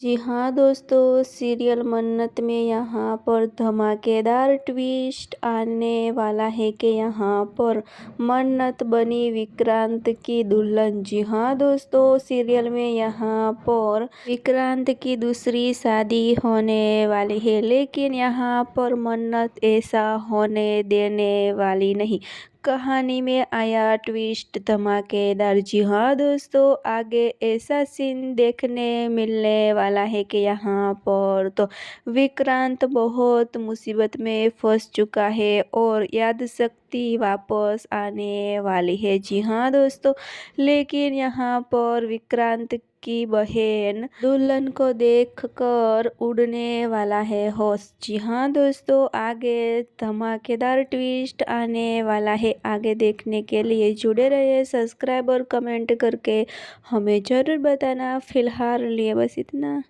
जी हाँ दोस्तों, सीरियल मन्नत में यहाँ पर धमाकेदार ट्विस्ट आने वाला है कि यहाँ पर मन्नत बनी विक्रांत की दुल्हन। जी हाँ दोस्तों, सीरियल में यहाँ पर विक्रांत की दूसरी शादी होने वाली है, लेकिन यहाँ पर मन्नत ऐसा होने देने वाली नहीं। कहानी में आया ट्विस्ट धमाकेदार। जी हाँ दोस्तों, आगे ऐसा सीन देखने मिलने वाला है कि यहाँ पर तो विक्रांत बहुत मुसीबत में फंस चुका है और याद शक्ति वापस आने वाली है। जी हाँ दोस्तों, लेकिन यहाँ पर विक्रांत की बहन दुल्हन को देखकर उड़ने वाला है होश। जी हाँ दोस्तों, आगे धमाकेदार ट्विस्ट आने वाला है। आगे देखने के लिए जुड़े रहिए, सब्सक्राइब और कमेंट करके हमें ज़रूर बताना। फिलहाल लिए बस इतना।